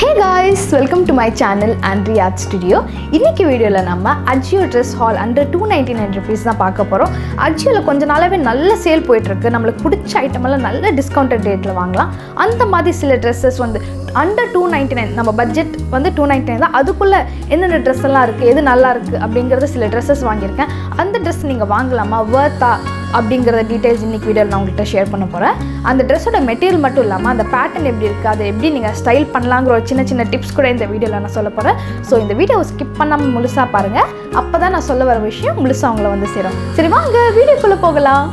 Hey guys, welcome to my channel Andrea Art Studio. இன்னைக்கு வீடியோல நம்ம Ajio dress haul under 299 rupees தான் பார்க்க போறோம். Ajioல கொஞ்ச நாளாவே நல்ல சேல் போயிட்டு இருக்கு. நமக்கு பிடிச்ச ஐட்டம் எல்லாம் நல்ல டிஸ்கவுண்டட் ரேட்ல வாங்கலாம். அந்த மாதிரி சில dresses வந்து under 299 நம்ம பட்ஜெட் வந்து 299 தான். அதுக்குள்ள என்னென்ன Dress எல்லாம் இருக்கு, எது நல்லா இருக்கு அப்படிங்கறது சில dresses வாங்கியிருக்கேன். அந்த Dress நீங்க வாங்கலாமா, வர்த்தா அப்படிங்கற டீடைல்ஸ் இன்னைக்கு வீடியோல நான் உங்களுக்கு ஷேர் பண்ண போறேன். அந்த Dressோட மெட்டீரியல் மட்டும் இல்லாம அந்த பேட்டர்ன் எப்படி இருக்கு, அதை எப்படி நீங்க ஸ்டைல் பண்ணலாம்ங்கற ஒரு சின்ன டிப்ஸ் கூட இந்த வீடியோல நான் சொல்ல போறேன். சோ இந்த வீடியோவை ஸ்கிப் பண்ணாம முழுசா பாருங்க. அப்பதான் நான் சொல்ல வர விஷயம் முழுசா உங்களை வந்து சேரும். சரி வாங்க வீடியோக்குள்ள போகலாம்.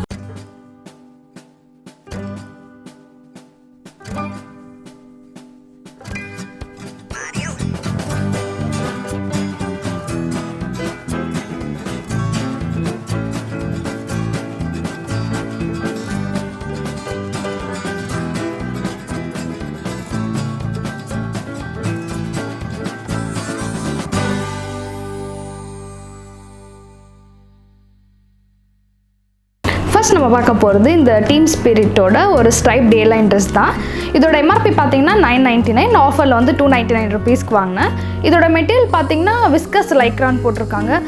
ஃபர்ஸ்ட் நம்ம பார்க்க போகிறது இந்த டீம் ஸ்பிரிட்டோட ஒரு ஸ்ட்ரைப் டே லைன் ட்ரெஸ் தான். இதோட எம்ஆர்பி பார்த்தீங்கன்னா 999, ஆஃபரில் வந்து 299 ருபீஸ்க்கு வாங்கினேன். இதோட மெட்டீரியல் பார்த்தீங்கன்னா விஸ்கஸ் லைக்ரான் போட்டிருக்காங்க.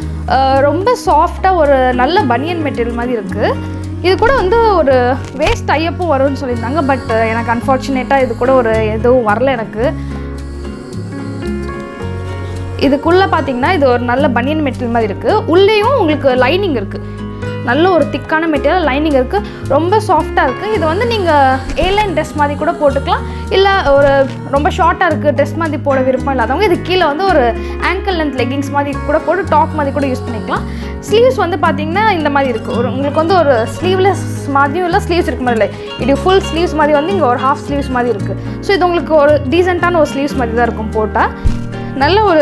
ரொம்ப சாஃப்டாக ஒரு நல்ல பனியன் மெட்டீரியல் மாதிரி இருக்குது. இது கூட வந்து ஒரு வேஸ்ட் டையப்பும் வரும்னு சொல்லியிருந்தாங்க. பட் எனக்கு அன்ஃபார்ச்சுனேட்டாக இது கூட ஒரு எதுவும் வரல எனக்கு. இதுக்குள்ளே பார்த்தீங்கன்னா இது ஒரு நல்ல பனியன் மெட்டீரியல் மாதிரி இருக்குது. உள்ளேயும் உங்களுக்கு லைனிங் இருக்குது, நல்ல ஒரு திக்கான மெட்டீரியல், லைனிங் இருக்குது, ரொம்ப சாஃப்டாக இருக்குது. இது வந்து நீங்கள் ஏலைன் ட்ரெஸ் மாதிரி கூட போட்டுக்கலாம். இல்லை ஒரு ரொம்ப ஷார்ட்டாக இருக்குது ட்ரெஸ் மாதிரி போட விருப்பம் இல்லாதவங்க இது கீழே வந்து ஒரு ஆங்கிள் லென்த் லெகிங்ஸ் மாதிரி கூட போட்டு டாப் மாதிரி கூட யூஸ் பண்ணிக்கலாம். ஸ்லீவ்ஸ் வந்து பார்த்திங்கன்னா இந்த மாதிரி இருக்குது. ஒரு உங்களுக்கு வந்து ஒரு ஸ்லீவ்லெஸ் மாதிரியும் இல்லை, ஸ்லீவ்ஸ் இருக்க மாதிரி இல்லை, இது ஃபுல் ஸ்லீவ்ஸ் மாதிரி வந்து இங்கே ஒரு ஹாஃப் ஸ்லீவ்ஸ் மாதிரி இருக்குது. ஸோ இது உங்களுக்கு ஒரு டீசெண்டான ஒரு ஸ்லீவ்ஸ் மாதிரி தான் இருக்கும் போட்டால். நல்ல ஒரு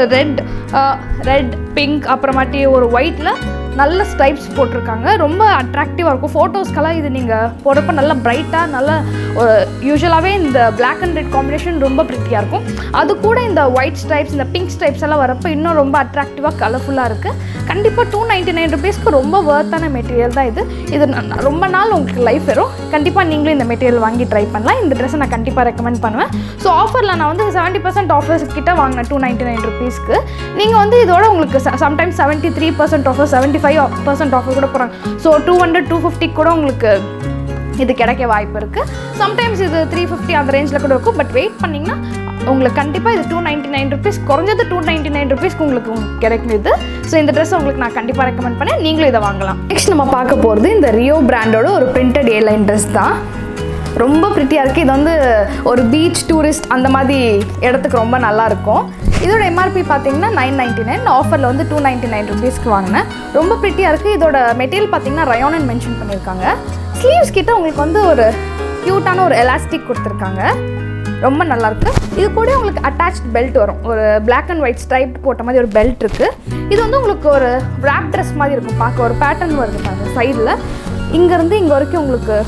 ரெட் பிங்க் அப்புறமாட்டி ஒரு ஒயிட்டில் நல்ல ஸ்டைப்ஸ் போட்டிருக்காங்க. ரொம்ப அட்ராக்டிவாக இருக்கும். ஃபோட்டோஸ்க்கெல்லாம் இது நீங்கள் போடுறப்ப நல்லா பிரைட்டாக, நல்ல ஒரு யூஸ்வலாகவே இந்த பிளாக் அண்ட் ரெட் காம்பினேஷன் ரொம்ப ப்ரிட்டியாக இருக்கும். அது கூட இந்த ஒயிட் ஸ்டைப்ஸ், இந்த பிங்க் ஸ்டைப்ஸ் எல்லாம் வரப்போ இன்னும் ரொம்ப அட்ராக்டிவாக கலர்ஃபுல்லாக இருக்குது. கண்டிப்பாக 299 ருபீஸ்க்கு ரொம்ப வர்த்தான மெட்டீரியல் தான் இது. இது ரொம்ப நாள் உங்களுக்கு லைஃப் வரும். கண்டிப்பாக நீங்களும் இந்த மெட்டீரியல் வாங்கி ட்ரை பண்ணலாம். இந்த ட்ரெஸ்ஸை நான் கண்டிப்பாக ரெக்கமெண்ட் பண்ணுவேன். ஸோ ஆஃபரில் நான் வந்து 70% ஆஃபர்ஸ் கிட்ட வாங்கினேன் 299 ருபீஸ்க்கு. நீங்கள் வந்து இதோட உங்களுக்கு சம்டைம்ஸ் 73% ஆஃபர், 75% ஆஃபர் கூட போகிறாங்க. ஸோ 200-250 கூட உங்களுக்கு இது கிடைக்க வாய்ப்பு இருக்குது. சம்டைம்ஸ் இது 350 அந்த ரேஞ்சில் கூட இருக்கும். பட் வெயிட் பண்ணிங்கன்னா உங்களுக்கு கண்டிப்பாக இது 299 ருபீஸ், குறைஞ்சது 299 ருபீஸ்க்கு உங்களுக்கு கிடைக்கும் இது. ஸோ இந்த ட்ரெஸ் உங்களுக்கு நான் கண்டிப்பாக ரெக்கமெண்ட் பண்ணேன், நீங்களும் இதை வாங்கலாம். நெக்ஸ்ட் நம்ம பார்க்க போகிறது இந்த ரியோ பிராண்டோட ஒரு பிரிண்டட் ஏலைன் ட்ரெஸ் தான். ரொம்ப ப்ரிட்டியாக இருக்குது. இது வந்து ஒரு பீச் டூரிஸ்ட் அந்த மாதிரி இடத்துக்கு ரொம்ப நல்லாயிருக்கும். இதோட எம்ஆர்பி பார்த்தீங்கன்னா 999, ஆஃபரில் வந்து 299 ருபீஸ்க்கு வாங்கினேன். ரொம்ப ப்ரிட்டியாக இருக்குது. இதோட மெட்டீரியல் பார்த்தீங்கன்னா ரயான் மென்ஷன் பண்ணியிருக்காங்க. ஸ்லீவ்ஸ் கிட்ட உங்களுக்கு வந்து ஒரு க்யூட்டான ஒரு எலாஸ்டிக் கொடுத்துருக்காங்க, ரொம்ப நல்லாயிருக்கு. இது கூட உங்களுக்கு அட்டாச்ட் பெல்ட் வரும், ஒரு பிளாக் அண்ட் ஒயிட் ஸ்ட்ரைப் போட்ட மாதிரி ஒரு பெல்ட் இருக்குது. இது வந்து உங்களுக்கு ஒரு ரேப் ட்ரெஸ் மாதிரி இருக்கும், பார்க்க ஒரு பேட்டர்ன் வருது பாருங்க. சைடில் இங்கேருந்து இங்கே வரைக்கும் உங்களுக்கு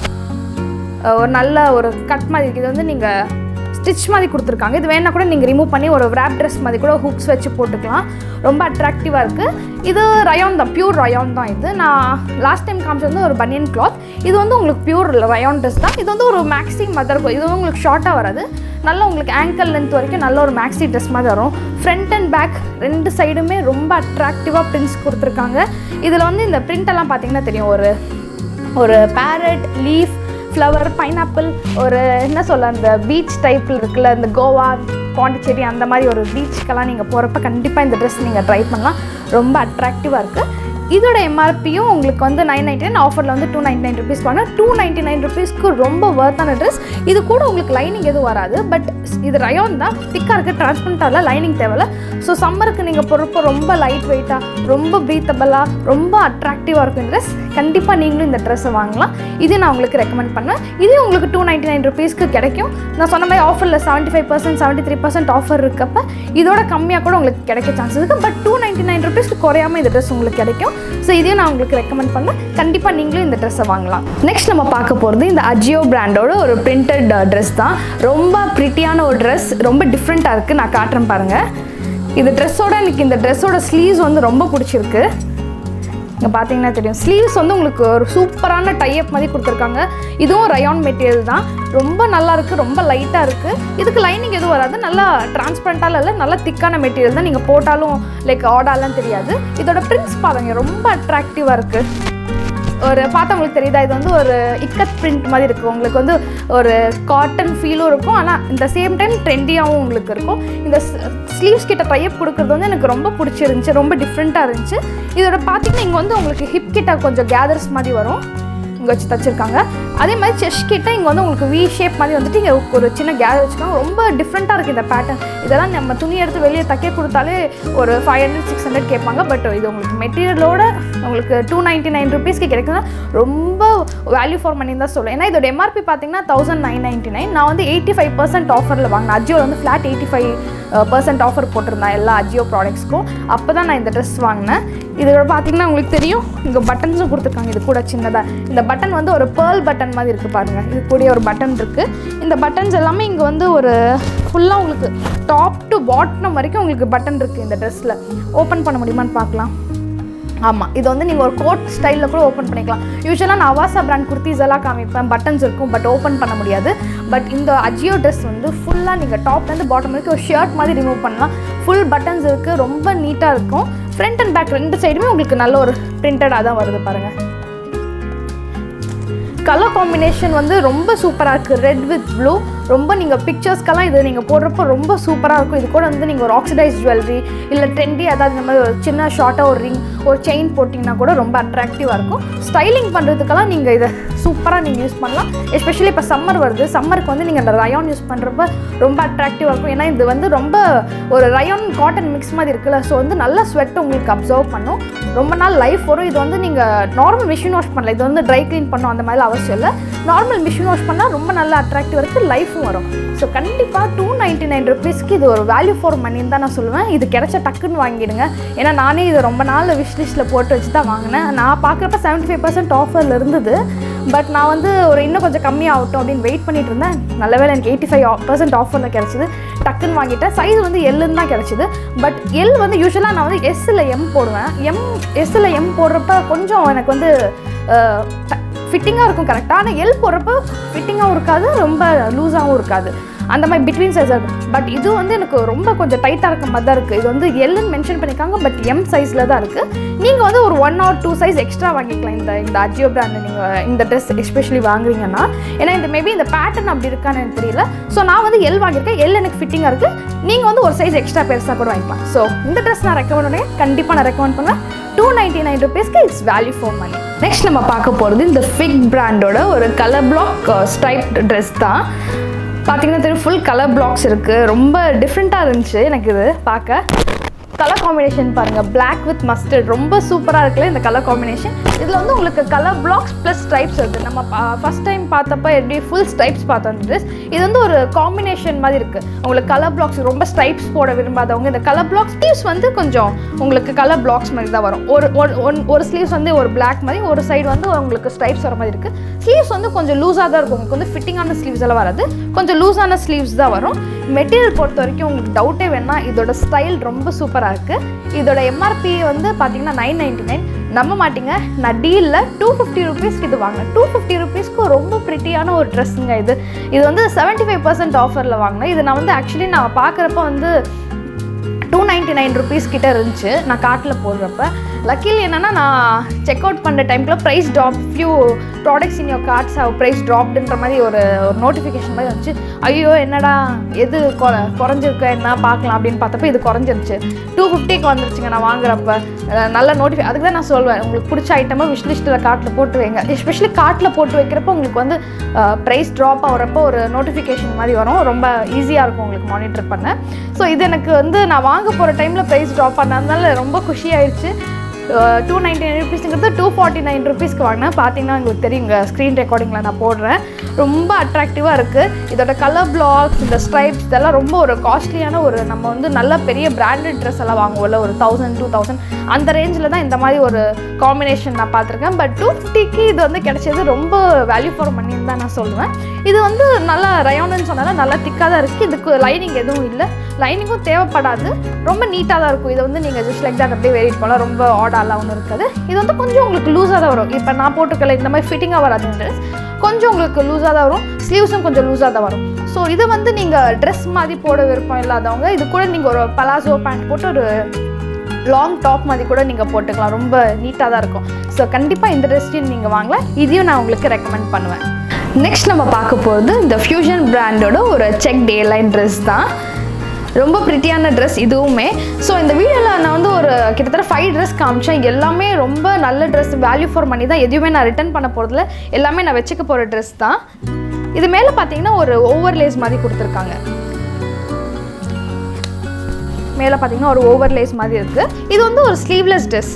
ஒரு நல்ல ஒரு கட் மாதிரி இருக்குது. இது வந்து நீங்கள் ஸ்டிச் மாதிரி கொடுத்துருக்காங்க. இது வேணால் கூட நீங்கள் ரிமூவ் பண்ணி ஒரு ரேப் ட்ரெஸ் மாதிரி கூட ஹூக்ஸ் வச்சு போட்டுக்கலாம். ரொம்ப அட்ராக்டிவாக இருக்குது. இது ரயான் தான், பியூர் ரயான் தான். இது நான் லாஸ்ட் டைம் காமிச்சது வந்து ஒரு பனியன் கிளாத். இது வந்து உங்களுக்கு பியூர் ரயான் ட்ரெஸ் தான். இது வந்து ஒரு மேக்ஸி மாதிரி இருக்கும். இது வந்து உங்களுக்கு ஷார்ட்டாக வராது, நல்ல உங்களுக்கு ஆங்கிள் லென்த் வரைக்கும் நல்ல ஒரு மேக்ஸி ட்ரெஸ் மாதிரி வரும். ஃப்ரண்ட் அண்ட் பேக் ரெண்டு சைடுமே ரொம்ப அட்ராக்டிவாக பிரிண்ட்ஸ் கொடுத்துருக்காங்க. இதில் வந்து இந்த பிரிண்டெல்லாம் பார்த்தீங்கன்னா தெரியும், ஒரு பேரட், லீஃப், ஃப்ளவர், பைனாப்பிள், ஒரு என்ன சொல்ல அந்த பீச் டைப்பில் இருக்குல்ல, இந்த கோவா, பாண்டிச்சேரி அந்த மாதிரி ஒரு பீச்சுக்கெல்லாம் நீங்கள் போகிறப்ப கண்டிப்பாக இந்த ட்ரெஸ் நீங்கள் ட்ரை பண்ணலாம். ரொம்ப அட்ராக்டிவாக இருக்குது. இதோட எம்ஆர்பியும் உங்களுக்கு வந்து 999, ஆஃபரில் வந்து 299 ருபீஸ் வாங்கினா 299 ருபீஸ்க்கு ரொம்ப வர்த்தான ட்ரெஸ். இது கூட உங்களுக்கு லைனிங் எதுவும் வராது. பட் இது ரயான் தான், திக்காக இருக்குது, டிரான்ஸ்பரண்ட்டாக லைனிங் தேவையில்ல. ஸோ சம்மருக்கு நீங்கள் போகிறப்போ ரொம்ப லைட் வெயிட்டாக, ரொம்ப ப்ரீத்தபிளாக, ரொம்ப அட்ராக்டிவாக இருக்கும் இந்த ட்ரெஸ். கண்டிப்பாக நீங்களும் இந்த ட்ரெஸ்ஸை வாங்கலாம். இது நான் உங்களுக்கு ரெக்கமெண்ட் பண்ணுவேன். இது உங்களுக்கு 299 ருபீஸ்க்கு கிடைக்கும். நான் சொன்ன மாதிரி ஆஃபரில் 75%, 73% ஆஃபர் இருக்கப்போ இதோட கம்மியாக கூட உங்களுக்கு கிடைக்க சான்ஸ் இருக்குது. பட் 299 ருபீஸ்க்கு குறையாமல் இந்த ட்ரெஸ் உங்களுக்கு கிடைக்கும். ஸோ இதையும் நான் உங்களுக்கு ரெக்கமெண்ட் பண்ணேன். கண்டிப்பாக நீங்களும் இந்த ட்ரெஸ்ஸை வாங்கலாம். நெக்ஸ்ட் நம்ம பார்க்க போகிறது இந்த அஜியோ பிராண்டோட ஒரு பிரிண்டட் ட்ரெஸ் தான். ரொம்ப ப்ரிட்டியான ஒரு ட்ரெஸ், ரொம்ப டிஃப்ரெண்ட்டாக இருக்குது. நான் காட்டுறேன் பாருங்கள். இந்த ட்ரெஸ்ஸோட எனக்கு இந்த ட்ரெஸ்ஸோட ஸ்லீவ்ஸ் வந்து ரொம்ப பிடிச்சிருக்கு. இங்கே பார்த்தீங்கன்னா தெரியும். ஸ்லீவ்ஸ் வந்து உங்களுக்கு ஒரு சூப்பரான டைப் மாதிரி கொடுத்துருக்காங்க. இதுவும் ரயான் மெட்டீரியல் தான். ரொம்ப நல்லா இருக்குது, ரொம்ப லைட்டாக இருக்குது. இதுக்கு லைனிங் எதுவும் வராது. நல்லா டிரான்ஸ்பரண்ட்டாக இல்லை, நல்லா திக்கான மெட்டீரியல் தான். நீங்கள் போட்டாலும் லைக் ஆடாலாம் தெரியாது. இதோட பிரிண்ட்ஸ் பாருங்க, ரொம்ப அட்ராக்டிவாக இருக்குது. ஒரு பார்த்தா உங்களுக்கு தெரியுதா, இது வந்து ஒரு இக்கத் பிரிண்ட் மாதிரி இருக்குது. உங்களுக்கு வந்து ஒரு காட்டன் ஃபீலும் இருக்கும், ஆனால் இந்த சேம் டைம் ட்ரெண்டியாகவும் உங்களுக்கு இருக்கும். இந்த ஸ்லீவ்ஸ் கிட்ட டைப் கொடுக்குறது வந்து எனக்கு ரொம்ப பிடிச்சிருந்துச்சி, ரொம்ப டிஃப்ரெண்ட்டாக இருந்துச்சு. இதோட பார்த்தீங்கன்னா இங்கே வந்து உங்களுக்கு ஹிப் கிட்ட கொஞ்சம் கேதர்ஸ் மாதிரி வரும், இங்கே வச்சு தச்சுருக்காங்க. அதே மாதிரி செஸ்ட் கிட்ட இங்கே வந்து உங்களுக்கு வி ஷேப் மாதிரி வந்துட்டு இங்கே ஒரு சின்ன கேதர் வச்சுருக்காங்க. ரொம்ப டிஃப்ரெண்ட்டாக இருக்குது இந்த பேட்டர்ன். இதெல்லாம் நம்ம துணி எடுத்து வெளியே தைக்க கொடுத்தாலே ஒரு 500-600 கேட்பாங்க. பட் இது உங்களுக்கு மெட்டீரியலோட உங்களுக்கு 299 ருபீஸ்க்கு கிடைக்குதுன்னா ரொம்ப வேல்யூ ஃபார் மணி தான் சொல்லுவேன். ஏன்னா இதோட எம்ஆர்பி பார்த்தீங்கன்னா 1999. நான் வந்து 85% ஆஃபரில் வாங்கினேன். அஜியோவில் வந்து ஃப்ளாட் 85% ஆஃபர் போட்டிருந்தேன் எல்லா அஜியோ ப்ராடக்ட்ஸ்க்கும். அப்போ தான் நான் இந்த ட்ரெஸ் வாங்கினேன். இதோட பார்த்தீங்கன்னா உங்களுக்கு தெரியும், இங்கே பட்டன்ஸும் கொடுத்துருக்காங்க. இது கூட சின்னதாக இந்த பட்டன் வந்து ஒரு பேர்ல் பட்டன் மாதிரி இருக்குது பாருங்கள். இது கூட ஒரு பட்டன் இருக்குது. இந்த பட்டன்ஸ் எல்லாமே இங்கே வந்து ஒரு ஃபுல்லாக உங்களுக்கு டாப் டு பாட்டம் வரைக்கும் உங்களுக்கு பட்டன் இருக்குது. இந்த ட்ரெஸ்ஸில் ஓப்பன் பண்ண முடியுமான்னு பார்க்கலாம். ஆமாம், இது வந்து நீங்கள் ஒரு கோட் ஸ்டைலில் கூட ஓப்பன் பண்ணிக்கலாம். யூஸ்வலாக நான் அவாசா பிராண்ட் குர்த்திஸ் எல்லாம் காமிப்பேன், பட்டன்ஸ் இருக்கும், பட் ஓப்பன் பண்ண முடியாது. பட் இந்த அஜியோ ட்ரெஸ் வந்து ஃபுல்லாக நீங்கள் டாப்லேருந்து பாட்டம் வரைக்கும் ஒரு ஷர்ட் மாதிரி ரிமூவ் பண்ணலாம். ஃபுல் பட்டன்ஸ் இருக்குது, ரொம்ப நீட்டாக இருக்கும். ஃப்ரண்ட் அண்ட் பேக் ரெண்டு சைடுமே உங்களுக்கு நல்ல ஒரு பிரிண்டடாக தான் வருது பாருங்கள். கலர் காம்பினேஷன் வந்து ரொம்ப சூப்பராக இருக்குது. Red with blue. ரொம்ப நீங்கள் பிக்சர்ஸ்க்கெல்லாம் இது நீங்கள் போடுறப்போ ரொம்ப சூப்பராக இருக்கும். இது கூட வந்து நீங்கள் ஒரு ஆக்சிடைஸ் ஜுவல்லரி இல்லை ட்ரெண்டி ஏதாவது இந்த மாதிரி ஒரு சின்ன ஷார்ட்டாக ஒரு ரிங் ஒரு செயின் போட்டிங்கன்னா கூட ரொம்ப அட்ராக்டிவாக இருக்கும். ஸ்டைலிங் பண்ணுறதுக்கெல்லாம் நீங்கள் இதை சூப்பராக நீங்கள் யூஸ் பண்ணலாம். எஸ்பெஷலி இப்போ சம்மர் வருது, சம்மருக்கு வந்து நீங்கள் அந்த ரயான் யூஸ் பண்ணுறப்ப ரொம்ப அட்ராக்டிவாக இருக்கும். ஏன்னா இது வந்து ரொம்ப ஒரு ரயான் காட்டன் மிக்ஸ் மாதிரி இருக்குல்ல, ஸோ வந்து நல்ல ஸ்வெட் உங்களுக்கு அப்சர்வ் பண்ணும், ரொம்ப நாள் லைஃப் வரும். இது வந்து நீங்கள் நார்மல் மிஷின் வாஷ் பண்ணல, இது வந்து ட்ரை க்ளீன் பண்ணணும் அந்த மாதிரிலாம் அவசியம் இல்லை. நார்மல் மிஷின் வாஷ் பண்ணால் ரொம்ப நல்ல அட்ராக்டிவாக இருக்குது, லைஃபும் வரும். ஸோ கண்டிப்பாக 299 ருபீஸ்க்கு இது ஒரு வேல்யூ ஃபார் மணின்னு தான் நான் சொல்லுவேன். இது கிடைச்ச டக்குன்னு வாங்கிடுங்க. ஏன்னா நானே இது ரொம்ப நாள் விஷ்லிஸ்ட்டில் போட்டு வச்சு தான் வாங்கினேன். நான் பார்க்குறப்ப 75% ஆஃபரில் இருந்தது. பட் நான் வந்து ஒரு இன்னும் கொஞ்சம் கம்மியாகட்டும் அப்படின்னு வெயிட் பண்ணிட்டு இருந்தேன். நல்ல வேளை எனக்கு 85% ஆஃபரில் கிடச்சிது, டக்குன்னு வாங்கிட்டேன். சைஸ் வந்து எல்லுன்னு தான் கிடச்சிது. பட் எல் வந்து யூஸ்வலாக நான் வந்து எஸ்ஸில் எம் போடுவேன். எஸ்ஸில் எம் போடுறப்ப கொஞ்சம் எனக்கு வந்து ஃபிட்டிங்காக இருக்கும் கரெக்டாக. ஆனால் எல் போடுறப்போ ஃபிட்டிங்காகவும் இருக்காது, ரொம்ப லூஸாகவும் இருக்காது, அந்த மாதிரி பிட்வீன் சைஸாக இருக்கும். பட் இது வந்து எனக்கு ரொம்ப கொஞ்சம் டைட்டாக இருக்க மாதிரி தான் இருக்குது. இது வந்து எல்லுன்னு மென்ஷன் பண்ணியிருக்காங்க, பட் எம் சைஸில் தான் இருக்குது. நீங்கள் வந்து ஒரு 1 or 2 சைஸ் எக்ஸ்ட்ரா வாங்கிக்கலாம் இந்த அஜியோ பிராண்ட் நீங்கள் இந்த ட்ரெஸ் எஸ்பெஷலி வாங்குறீங்கன்னா. ஏன்னா இந்த மேபி இந்த பேட்டர்ன் அப்படி இருக்கான்னு எனக்கு தெரியல. ஸோ நான் வந்து எல் வாங்கியிருக்கேன், எல் எனக்கு ஃபிட்டிங்காக இருக்குது. நீங்கள் வந்து ஒரு சைஸ் எக்ஸ்ட்ரா பெருசாக கூட வாங்கிக்கலாம். ஸோ இந்த ட்ரெஸ் நான் ரெக்கமெண்ட் பண்ணுவேன், கண்டிப்பாக நான் ரெக்கமெண்ட் பண்ணுவேன். 299 ருபீஸ்க்கு it's value for money. Next நம்ம பார்க்க போகிறது இந்த ஃபிக் பிராண்டோட ஒரு கலர் பிளாக் ஸ்ட்ரைப்ட் ட்ரெஸ் தான். பார்த்தீங்கன்னா தெரியும், ஃபுல் கலர் பிளாக்ஸ் இருக்குது. ரொம்ப டிஃப்ரெண்ட்டாக இருந்துச்சு எனக்கு இது பார்க்க. கலர் காம்பினேஷன் பாருங்கள், பிளாக் வித் மஸ்டர்ட், ரொம்ப சூப்பராக இருக்குல்ல இந்த கலர் காம்பினேஷன். இதில் வந்து உங்களுக்கு கலர் பிளாக்ஸ் ப்ளஸ் ஸ்ட்ரைப்ஸ் இருக்குது. நம்ம ஃபஸ்ட் டைம் பார்த்தப்ப எப்படி ஃபுல் ஸ்ட்ரைப்ஸ் பார்த்தோம் இந்த ட்ரெஸ். இது வந்து ஒரு காம்பினேஷன் மாதிரி இருக்குது. உங்களுக்கு கலர் பிளாக்ஸ் ரொம்ப ஸ்ட்ரைப்ஸ் போட விரும்பாதவங்க இந்த கலர் பிளாக்ஸ் ஸ்லீவ்ஸ் வந்து கொஞ்சம் உங்களுக்கு கலர் பிளாக்ஸ் மாதிரி தான் வரும். ஒரு ஸ்லீவ்ஸ் வந்து ஒரு பிளாக் மாதிரி, ஒரு சைடு வந்து உங்களுக்கு ஸ்ட்ரைப்ஸ் வர மாதிரி இருக்குது. ஸ்லீவ்ஸ் வந்து கொஞ்சம் லூஸாக தான் இருக்கும். உங்களுக்கு வந்து ஃபிட்டிங்கான ஸ்லீவ்ஸ் எல்லாம் வராது, கொஞ்சம் லூஸான ஸ்லீவ்ஸ் தான் வரும். மெட்டீரியல் பொறுத்த வரைக்கும் உங்களுக்கு டவுட்டே வேணால், இதோட ஸ்டைல் ரொம்ப சூப்பராக இருக்குது. இதோட எம்ஆர்பி வந்து பார்த்தீங்கன்னா 999. நம்ப மாட்டீங்க, நான் டீலில் 250 ருபீஸ்க்கு இது வாங்கினேன். 250 ருபீஸ்க்கு ரொம்ப ப்ரிட்டியான ஒரு ட்ரெஸ்ஸுங்க இது வந்து 75% ஆஃபரில் வாங்கினேன். இது நான் வந்து ஆக்சுவலி நான் பார்க்குறப்ப வந்து 299 ருபீஸ் கிட்டே இருந்துச்சு நான் கார்ட்டில் போடுறப்ப. லக்கிலி என்னென்னா நான் செக் அவுட் பண்ணுற டைமில் price drop, few products in your carts how price ட்ராப்டுன்ற மாதிரி ஒரு நோட்டிஃபிகேஷன் மாதிரி வந்துச்சு. ஐயோ என்னடா எது குறைஞ்சிருக்க என்ன பார்க்கலாம் அப்படின்னு பார்த்தப்ப இது குறைஞ்சிருச்சு, 250க்கு வந்துருச்சுங்க நான் வாங்குறப்ப. நல்ல அதுக்கு தான் நான் சொல்வேன், உங்களுக்கு பிடிச்ச ஐட்டமாக விஷ்லிஸ்ட்டில் கார்ட்டில் போட்டு வைங்க. எஸ்பெஷலி கார்ட்டில் போட்டு வைக்கிறப்போ உங்களுக்கு வந்து ப்ரைஸ் ட்ராப் ஆகிறப்போ ஒரு நோட்டிஃபிகேஷன் மாதிரி வரும், ரொம்ப ஈஸியாக இருக்கும் உங்களுக்கு மானிட்டர் பண்ண. ஸோ இது எனக்கு வந்து நான் வாங்க போகிற டைமில் ப்ரைஸ் ட்ராப் பண்ணதுனால ரொம்ப குஷியாயிடுச்சு. 299 ருபீஸுங்கிறது 249 ருபீஸ்க்கு வாங்கினேன். பார்த்தீங்கன்னா உங்களுக்கு தெரியுங்க, ஸ்க்ரீன் ரெக்கார்டிங்கில் நான் போடுறேன். ரொம்ப அட்ராக்டிவாக இருக்குது. இதோட கலர் பிளாக்ஸ், இந்த ஸ்ட்ரைப்ஸ் இதெல்லாம் ரொம்ப ஒரு காஸ்ட்லியான ஒரு நம்ம வந்து நல்ல பெரிய பிராண்டட் ட்ரெஸ் எல்லாம் வாங்குவோம்ல, ஒரு 1000-2000 அந்த ரேஞ்சில் தான் இந்த மாதிரி ஒரு காம்பினேஷன் நான் பார்த்துருக்கேன். பட் 250க்கு இது வந்து கிடைச்சது ரொம்ப வேல்யூ ஃபார் மணின்னு தான் நான் சொல்லுவேன். இது வந்து நல்லா ரயானுன்னு சொன்னாலும் நல்லா திக்காக தான் இருக்குது. இதுக்கு லைனிங் எதுவும் இல்லை, லைனிங்கும் தேவைப்படாது, ரொம்ப நீட்டாக தான் இருக்கும். இதை வந்து நீங்கள் ஜஸ்ட் லைக் தட் அப்படியே வேரிட் போகலாம், ரொம்ப ஆடாக கோட்டாலாம் ஒன்று இருக்குது. இது வந்து கொஞ்சம் உங்களுக்கு லூஸாக தான் வரும். இப்போ நான் போட்டுக்கல இந்த மாதிரி ஃபிட்டிங்காக வராது ட்ரெஸ், கொஞ்சம் உங்களுக்கு லூஸாக தான் வரும். ஸ்லீவ்ஸும் கொஞ்சம் லூஸாக தான் வரும். ஸோ இது வந்து நீங்கள் ட்ரெஸ் மாதிரி போட விருப்பம் இல்லாதவங்க இது கூட நீங்கள் ஒரு பலாசோ பேண்ட் போட்டு ஒரு லாங் டாப் மாதிரி கூட நீங்கள் போட்டுக்கலாம். ரொம்ப நீட்டாக தான் இருக்கும். ஸோ கண்டிப்பாக இந்த ட்ரெஸ்ஸையும் நீங்கள் வாங்கலாம். இதையும் நான் உங்களுக்கு ரெக்கமெண்ட் பண்ணுவேன். நெக்ஸ்ட் நம்ம பார்க்க போகிறது இந்த ஃபியூஷன் பிராண்டோட ஒரு செக் டே லைன் ட்ரெஸ் தான். ரொம்ப ப்ரிட்டியான ட்ரெஸ் இதுவுமே. ஸோ இந்த வீடியோவில் நான் வந்து ஒரு கிட்டத்தட்ட 5 ட்ரெஸ் காமிச்சேன். எல்லாமே ரொம்ப நல்ல ட்ரெஸ், வேல்யூ ஃபார் மணி தான். எதுவுமே நான் ரிட்டர்ன் பண்ண போகிறதில்ல, எல்லாமே நான் வச்சுக்க போகிற ட்ரெஸ் தான். இது மேலே பார்த்தீங்கன்னா ஒரு ஓவர்லேஸ் மாதிரி கொடுத்துருக்காங்க. மேலே பார்த்தீங்கன்னா ஒரு ஓவர்லேஸ் மாதிரி இருக்குது. இது வந்து ஒரு ஸ்லீவ்லெஸ் ட்ரெஸ்.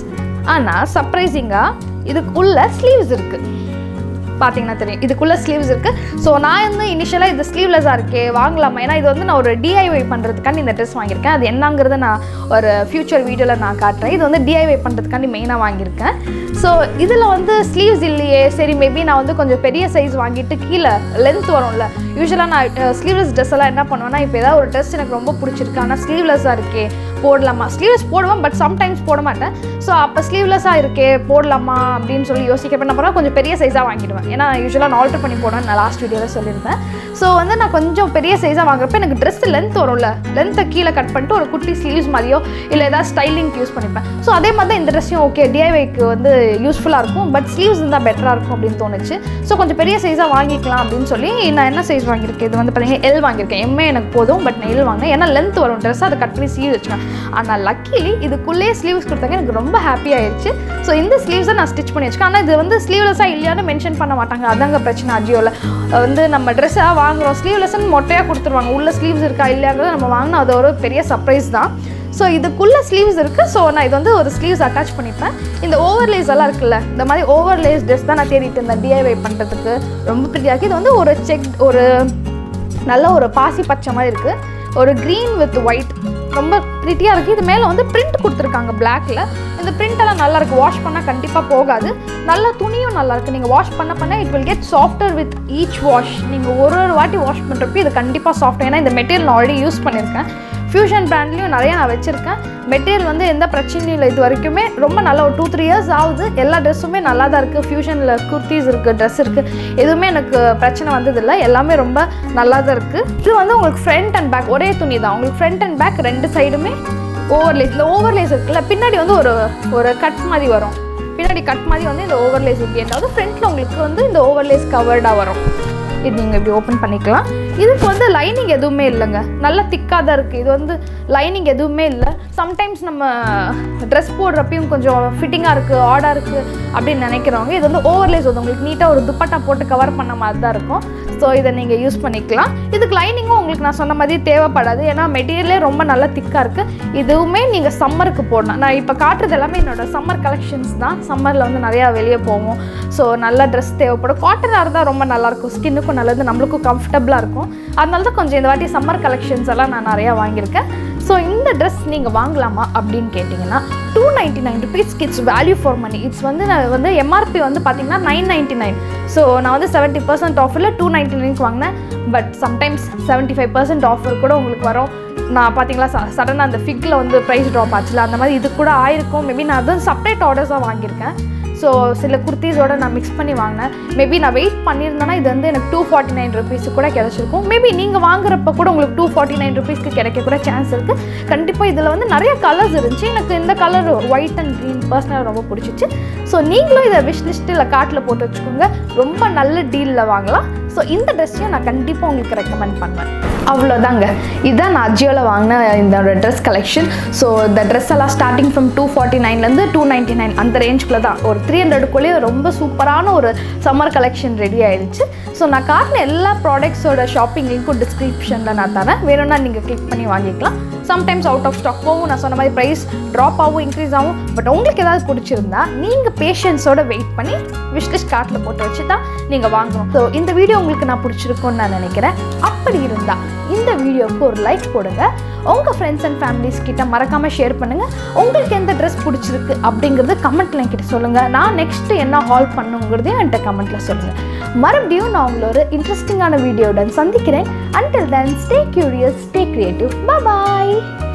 ஆனால் சர்ப்ரைசிங்காக இதுக்குள்ள ஸ்லீவ்ஸ் இருக்குது. பார்த்தீங்கன்னா தெரியும், இதுக்குள்ளே ஸ்லீவ்ஸ் இருக்குது. ஸோ நான் வந்து இனிஷியலாக இது ஸ்லீவ்லெஸ்ஸாக இருக்கே வாங்கலாமா, ஏன்னா இது வந்து நான் ஒரு டிஐஒய் பண்ணுறதுக்காண்டி இந்த ட்ரெஸ் வாங்கியிருக்கேன். அது என்னங்கிறத நான் ஒரு ஃப்யூச்சர் வீடியோவில் நான் காட்டுறேன். இது வந்து டிஐஒய் பண்ணுறதுக்காண்டி மெயினாக வாங்கியிருக்கேன். ஸோ இதில் வந்து ஸ்லீவ்ஸ் இல்லையே, சரி மேபி நான் வந்து கொஞ்சம் பெரிய சைஸ் வாங்கிட்டு கீழே லென்த் வரும்ல. யூஸ்வலாக நான் ஸ்லீவ்லெஸ் ட்ரெஸ் எல்லாம் என்ன பண்ணுவேன்னா, இப்போ ஏதாவது ஒரு ட்ரெஸ் எனக்கு ரொம்ப பிடிச்சிருக்கு ஆனால் ஸ்லீவ்லெஸ்ஸாக இருக்கே போடலாமா, ஸ்லீவ்லெஸ் போடுவேன் பட் சம்டைம்ஸ் போட மாட்டேன். ஸோ அப்போ ஸ்லீவ்லெஸ்ஸாக இருக்கே போடலாமா அப்படின்னு சொல்லி யோசிக்கிறப்ப என்ன பண்ணால் கொஞ்சம் பெரிய சைஸாக வாங்கிடுவேன். ஏன்னா யூஸ்வலாக நான் ஆல்டர் பண்ணி போடுவேன், நான் லாஸ்ட் வீடியோவில் சொல்லியிருந்தேன். ஸோ வந்து நான் கொஞ்சம் பெரிய சைஸாக வாங்குறப்ப எனக்கு ட்ரெஸ் லென்த் வரும்ல, லென்த்தை கீழே கட் பண்ணிட்டு ஒரு குட்டி ஸ்லீவ்ஸ் மாதிரியோ இல்லை ஏதாவது ஸ்டைலிங்க்கு யூஸ் பண்ணிப்பேன். ஸோ அதே மாதிரி தான் இந்த ட்ரெஸ்ஸையும் ஓகே டிஐவைக்கு வந்து யூஸ்ஃபுல்லாக இருக்கும், பட் ஸ்லீவ்ஸ் இருந்தால் பெட்டராக இருக்கும் அப்படின்னு தோணுச்சு. ஸோ கொஞ்சம் பெரிய சைஸாக வாங்கிக்கலாம் அப்படின்னு சொல்லி நான் என்ன சைஸ் வாங்கியிருக்கேன், இது வந்து பார்த்தீங்கன்னா எல் வாங்கியிருக்கேன். எம்ஏ எனக்கு போதும், பட் நான் எல் வாங்கினேன். ஏன்னா லென்த் வரும் ட்ரெஸ், அதை கட் பண்ணி ஸ்லீவ் வச்சுக்கேன். ஆனால் லக்கிலி இதுக்குள்ளேயே ஸ்லீவ்ஸ் கொடுத்தாங்க, எனக்கு ரொம்ப ஹாப்பி ஆயிடுச்சு. ஸோ இந்த ஸ்லீவ்ஸை நான் ஸ்டிச் பண்ணி வச்சுக்கேன். ஆனால் இது வந்து ஸ்லீவ்லெஸ்ஸாக இல்லையான்னு மென்ஷன் பண்ண மாட்டாங்க. அதாங்க பிரச்சனை. அஜியோவில் வந்து நம்ம ட்ரெஸ்ஸாக வாங்குகிறோம், ஸ்லீவ்லெஸ்ன்னு மொட்டையாக கொடுத்துருவாங்க. உள்ள ஸ்லீவ்ஸ் இருக்கா இல்லையாங்கிறத நம்ம வாங்கினா அது ஒரு பெரிய சர்ப்ரைஸ் தான். ஸோ இதுக்குள்ளே ஸ்லீவ்ஸ் இருக்குது. ஸோ நான் இது வந்து ஒரு ஸ்லீவ்ஸ் அட்டாச் பண்ணிப்பேன். இந்த ஓவர்லேஸ் எல்லாம் இருக்குல்ல, இந்த மாதிரி ஓவர்லேஸ் ட்ரெஸ் தான் நான் தேடிட்டு இருந்தேன் டிஐவை பண்ணுறதுக்கு. ரொம்ப பிரிட்டியாக இது வந்து ஒரு செக், ஒரு நல்ல ஒரு பாசி பச்சை மாதிரி இருக்குது, ஒரு க்ரீன் வித் ஒயிட், ரொம்ப ப்ரிட்டியாக இருக்குது. இது மேலே வந்து பிரிண்ட் கொடுத்துருக்காங்க பிளாக்ல. இந்த பிரிண்டெல்லாம் நல்லாயிருக்கு, வாஷ் பண்ணால் கண்டிப்பாக போகாது. நல்ல துணியும் நல்லாயிருக்கு. நீங்கள் வாஷ் பண்ண it will get softer with each wash. நீங்கள் ஒரு வாட்டி வாஷ் பண்ணுறப்ப இது கண்டிப்பாக சாஃப்ட். ஏன்னா இந்த மெட்டீரியல் நான் ஆல்ரெடி யூஸ் பண்ணியிருக்கேன். ஃபியூஷன் பிராண்ட்லேயும் நிறையா நான் வச்சுருக்கேன். மெட்டீரியல் வந்து எந்த பிரச்சனையும் இல்லை. இது வரைக்குமே ரொம்ப நல்ல ஒரு 2-3 இயர்ஸ் ஆகுது. எல்லா ட்ரெஸ்ஸுமே நல்லா தான் இருக்குது. ஃபியூஷனில் குர்த்திஸ் இருக்குது, ட்ரெஸ் இருக்குது, எதுவுமே எனக்கு பிரச்சனை வந்ததில்லை. எல்லாமே ரொம்ப நல்லா தான் இருக்குது. இது வந்து உங்களுக்கு ஃப்ரண்ட் அண்ட் பேக் ஒரே துணி தான். உங்களுக்கு ஃப்ரண்ட் அண்ட் பேக் 2 சைடுமே ஓவர்லேஸ். இந்த ஓவர்லேஸ் இருக்குல்ல, பின்னாடி வந்து ஒரு கட் மாதிரி வரும். பின்னாடி கட் மாதிரி வந்து இந்த ஓவர்லேஸ் இப்படி என்னாவது ஃப்ரண்ட்டில் உங்களுக்கு வந்து இந்த ஓவர்லேஸ் கவர்டாக வரும். இது நீங்கள் இப்படி ஓப்பன் பண்ணிக்கலாம். இதுக்கு வந்து லைனிங் எதுவுமே இல்லைங்க, நல்லா திக்காக தான் இருக்குது. இது வந்து லைனிங் எதுவுமே இல்லை. சம்டைம்ஸ் நம்ம ட்ரெஸ் போடுறப்பையும் கொஞ்சம் ஃபிட்டிங்காக இருக்குது, ஆடாக இருக்குது அப்படின்னு நினைக்கிறவங்க இது வந்து ஓவர்லேஸ் வந்து உங்களுக்கு நீட்டாக ஒரு துப்பட்டா போட்டு கவர் பண்ண மாதிரி தான் இருக்கும். ஸோ இதை நீங்கள் யூஸ் பண்ணிக்கலாம். இதுக்கு லைனிங்கும் உங்களுக்கு நான் சொன்ன மாதிரி தேவைப்படாது, ஏன்னா மெட்டீரியலே ரொம்ப நல்லா திக்காக இருக்குது. இதுவுமே நீங்கள் சம்மருக்கு போடலாம். நான் இப்போ காட்டுறது எல்லாமே என்னோட சம்மர் கலெக்ஷன்ஸ் தான். சம்மரில் வந்து நிறையா வெளியே போவோம். ஸோ நல்ல ட்ரெஸ் தேவைப்படும். காட்டனாக இருந்தால் ரொம்ப நல்லாயிருக்கும், ஸ்கின்னுக்கும் நல்லது, நம்மளுக்கும் கம்ஃபர்டபுளாக இருக்கும். அதனால தான் கொஞ்சம் இந்த வாட்டி சம்மர் கலெக்ஷன்ஸ் எல்லாம் நான் நிறையா வாங்கியிருக்கேன். ஸோ இந்த ட்ரெஸ் நீங்கள் வாங்கலாமா அப்படின்னு கேட்டிங்கன்னா 299 rupees it's value for money. It's வந்து நான் வந்து எம்ஆர்பி வந்து பார்த்தீங்கன்னா 999. ஸோ நான் வந்து 70% ஆஃபரில் 299 வாங்கினேன். பட் சம்டைம்ஸ் 75% ஆஃபர் கூட உங்களுக்கு வரும். நான் பார்த்தீங்களா சடனாக அந்த ஃபிக்கில் வந்து ப்ரைஸ் ட்ராப் ஆச்சுல, அந்த மாதிரி இது கூட ஆயிருக்கும். மேபி நான் அது செப்பரேட் ஆர்டர்ஸாக வாங்கியிருக்கேன். ஸோ சில குர்த்திஸோடு நான் மிக்ஸ் பண்ணி வாங்கினேன். மேபி நான் வெயிட் பண்ணியிருந்தேன்னா இது வந்து எனக்கு 249 rupees கூட கிடச்சிருக்கும். மேபி நீங்கள் வாங்குறப்ப கூட உங்களுக்கு 249 rupees கிடைக்க கூட சான்ஸ் இருக்குது. கண்டிப்பாக இதில் வந்து நிறைய கலர்ஸ் இருந்துச்சு. எனக்கு இந்த கலர் ஒயிட் அண்ட் க்ரீன் பர்சனலாக ரொம்ப பிடிச்சிச்சு. ஸோ நீங்களும் இதை விஷ் லிஸ்ட்டில் கார்ட்டில் போட்டு வச்சுக்கோங்க, ரொம்ப நல்ல டீலில் வாங்கலாம். ஸோ இந்த ட்ரெஸ்ஸையும் நான் கண்டிப்பாக உங்களுக்கு ரெக்கமெண்ட் பண்ணுவேன். அவ்வளோதாங்க, இதுதான் நான் அஜியோவில் வாங்கின இந்த ட்ரெஸ் கலெக்ஷன். ஸோ இந்த ட்ரெஸ் எல்லாம் ஸ்டார்டிங் ஃப்ரம் 249 299 அந்த ரேஞ்சுக்குள்ளே தான். ஒரு 300க்குள்ளேயே ரொம்ப சூப்பரான ஒரு சம்மர் கலெக்ஷன் ரெடி ஆகிடுச்சு. ஸோ நான் காட்டின எல்லா ப்ராடக்ட்ஸோட ஷாப்பிங் லிங்க்கும் டிஸ்கிரிப்ஷனில் நான் தரேன், வேணும்னா நீங்கள் கிளிக் பண்ணி வாங்கிக்கலாம். சம்டைம்ஸ் அவுட் ஆஃப் ஸ்டாக் போகும், நான் சொன்ன மாதிரி ப்ரைஸ் ட்ராப் ஆகும், இன்க்ரீஸ் ஆகும். பட் உங்களுக்கு ஏதாவது பிடிச்சிருந்தா நீங்கள் பேஷன்ஸோடு வெயிட் பண்ணி விஷ்லிஸ்ட் கார்ட்டில் போட்டு வச்சு தான் நீங்கள் வாங்கணும். ஸோ இந்த வீடியோ உங்களுக்கு நான் பிடிச்சிருக்குன்னு நான் நினைக்கிறேன். அப்படி இருந்தால் இந்த வீடியோவுக்கு ஒரு லைக் போடுங்க, உங்கள் ஃப்ரெண்ட்ஸ் அண்ட் ஃபேமிலிஸ் கிட்ட மறக்காமல் ஷேர் பண்ணுங்கள். உங்களுக்கு எந்த ட்ரெஸ் பிடிச்சிருக்கு அப்படிங்கிறது கமெண்ட்டில் என்கிட்ட சொல்லுங்கள். நான் நெக்ஸ்ட்டு என்ன ஹால் பண்ணுங்கிறதையும் என்கிட்ட கமெண்ட்டில் சொல்லுங்கள். மறுபடியும் நான் உங்களை ஒரு இன்ட்ரெஸ்டிங்கான வீடியோவுடன் சந்திக்கிறேன். Until then, stay curious, stay creative. Bye bye.